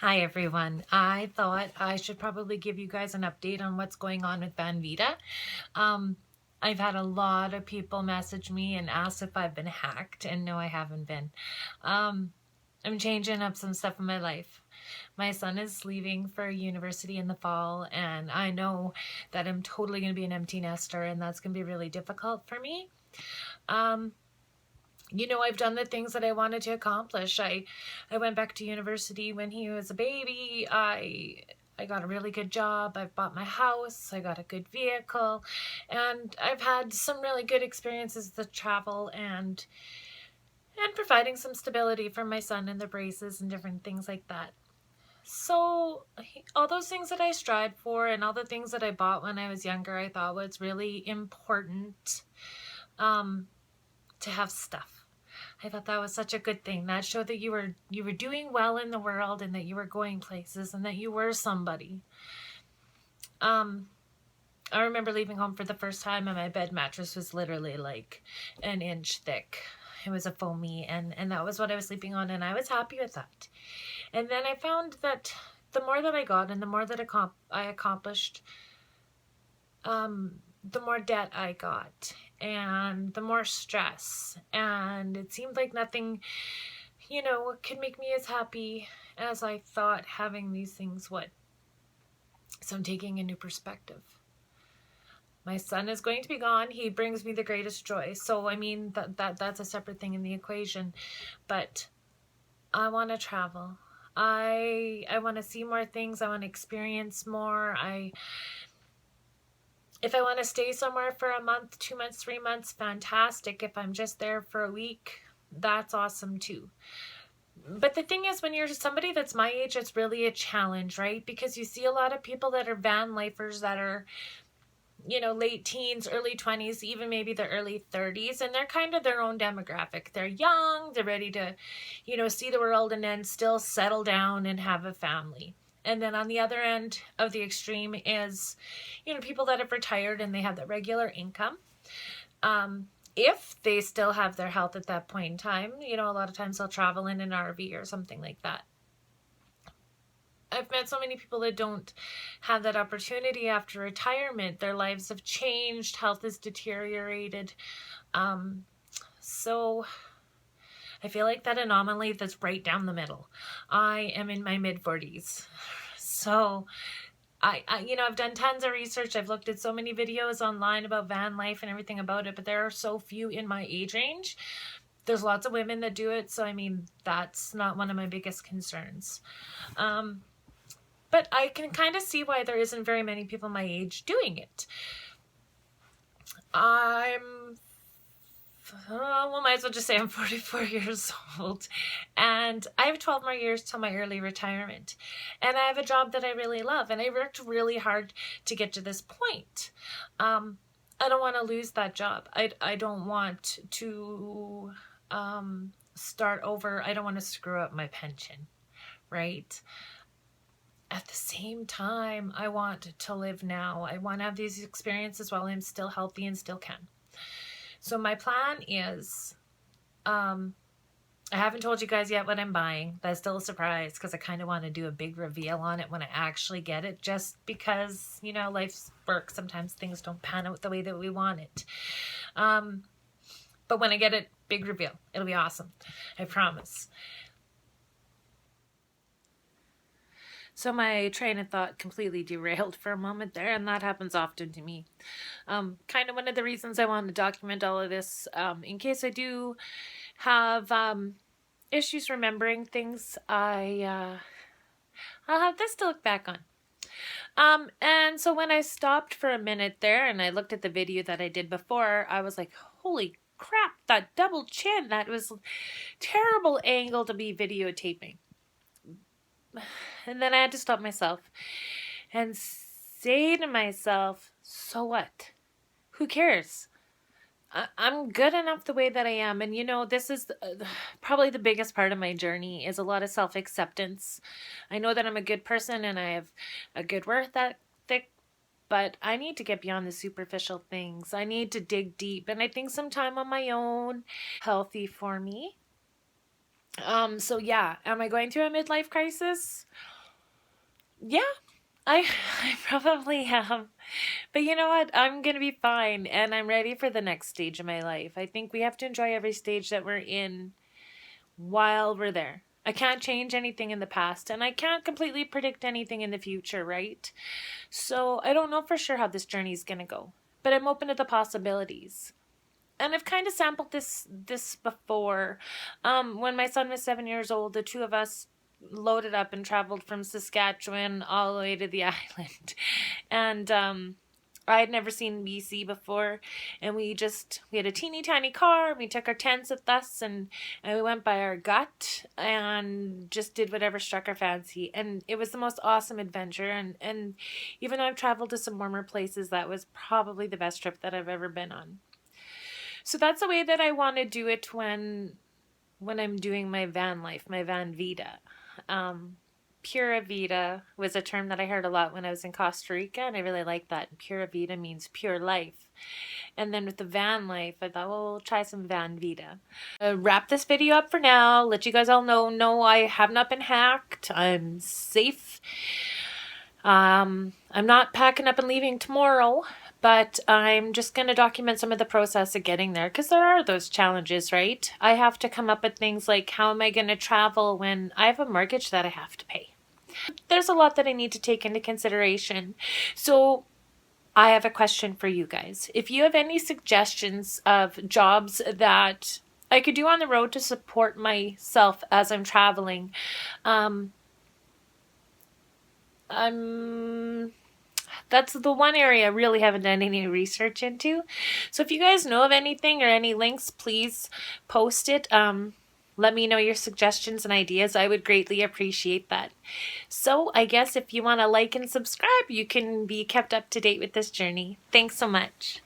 Hi everyone. I thought I should probably give you guys an update on what's going on with Vanvita. Um, I've had a lot of people message me and ask if I've been hacked, and no, I haven't been. I'm changing up some stuff in my life. My son is leaving for university in the fall, and I know that I'm totally going to be an empty nester, and that's going to be really difficult for me. I've done the things that I wanted to accomplish. I went back to university when he was a baby. I got a really good job. I've bought my house. I got a good vehicle, and I've had some really good experiences with travel and providing some stability for my son and the braces and different things like that. So all those things that I strive for and all the things that I bought when I was younger, I thought was really important to have stuff. I thought that was such a good thing. That showed that you were doing well in the world and that you were going places and that you were somebody. I remember leaving home for the first time and my bed mattress was literally like an inch thick. It was a foamy and that was what I was sleeping on, and I was happy with that. And then I found that the more that I got and the more that I accomplished, the more debt I got and the more stress, and it seemed like nothing could make me as happy as I thought having these things would. So I'm taking a new perspective. My son is going to be gone. He brings me the greatest joy, so I mean that's a separate thing in the equation, but I want to travel. I want to see more things. I want to experience more. If I want to stay somewhere for a month, 2 months, 3 months, fantastic. If I'm just there for a week, that's awesome too. But the thing is, when you're somebody that's my age, it's really a challenge, right? Because you see a lot of people that are van lifers that are, late teens, early 20s, even maybe the early 30s, and they're kind of their own demographic. They're young, they're ready to, see the world and then still settle down and have a family. And then on the other end of the extreme is, people that have retired and they have that regular income. If they still have their health at that point in time, a lot of times they'll travel in an RV or something like that. I've met so many people that don't have that opportunity after retirement. Their lives have changed, health has deteriorated. So I feel like that anomaly that's right down the middle. I am in my mid-40s. So I've done tons of research. I've looked at so many videos online about van life and everything about it, but there are so few in my age range. There's lots of women that do it, so I mean, that's not one of my biggest concerns. But I can kind of see why there isn't very many people my age doing it. Might as well just say I'm 44 years old, and I have 12 more years till my early retirement, and I have a job that I really love, and I worked really hard to get to this point. I don't want to lose that job. I don't want to start over. I don't want to screw up my pension, right? At the same time, I want to live now. I want to have these experiences while I'm still healthy and still can. So my plan is, I haven't told you guys yet what I'm buying. That's still a surprise because I kind of want to do a big reveal on it when I actually get it, just because, life's work. Sometimes things don't pan out the way that we want it. But when I get it, big reveal. It'll be awesome. I promise. So my train of thought completely derailed for a moment there, and that happens often to me. Kind of one of the reasons I want to document all of this, in case I do have issues remembering things, I'll have this to look back on. And so when I stopped for a minute there and I looked at the video that I did before, I was like, holy crap, that double chin, that was a terrible angle to be videotaping. And then I had to stop myself and say to myself, so what? Who cares? I'm good enough the way that I am. And this is probably the biggest part of my journey, is a lot of self-acceptance. I know that I'm a good person and I have a good work ethic, but I need to get beyond the superficial things. I need to dig deep. And I think some time on my own, healthy for me. So yeah, am I going through a midlife crisis? Yeah, I I probably am. But you know what? I'm going to be fine and I'm ready for the next stage of my life. I think we have to enjoy every stage that we're in while we're there. I can't change anything in the past and I can't completely predict anything in the future, right? So I don't know for sure how this journey is going to go, but I'm open to the possibilities. And I've kind of sampled this before. When my son was 7 years old, the two of us loaded up and traveled from Saskatchewan all the way to the island, and I had never seen BC before, and we had a teeny tiny car. We took our tents with us, and we went by our gut and just did whatever struck our fancy. And it was the most awesome adventure. And even though I've traveled to some warmer places, that was probably the best trip that I've ever been on. So that's the way that I want to do it when I'm doing my van life, my van vida. Um, Pura vida was a term that I heard a lot when I was in Costa Rica, and I really like that. Pura vida means pure life. And then with the van life, I thought, well, we'll try some van vida. Wrap this video up for now. Let you guys all know, no, I have not been hacked. I'm safe. I'm not packing up and leaving tomorrow, but I'm just going to document some of the process of getting there because there are those challenges, right? I have to come up with things like how am I going to travel when I have a mortgage that I have to pay? There's a lot that I need to take into consideration. So I have a question for you guys. If you have any suggestions of jobs that I could do on the road to support myself as I'm traveling, I'm that's the one area I really haven't done any research into. So if you guys know of anything or any links, please post it. Let me know your suggestions and ideas. I would greatly appreciate that. So I guess if you want to like and subscribe, you can be kept up to date with this journey. Thanks so much.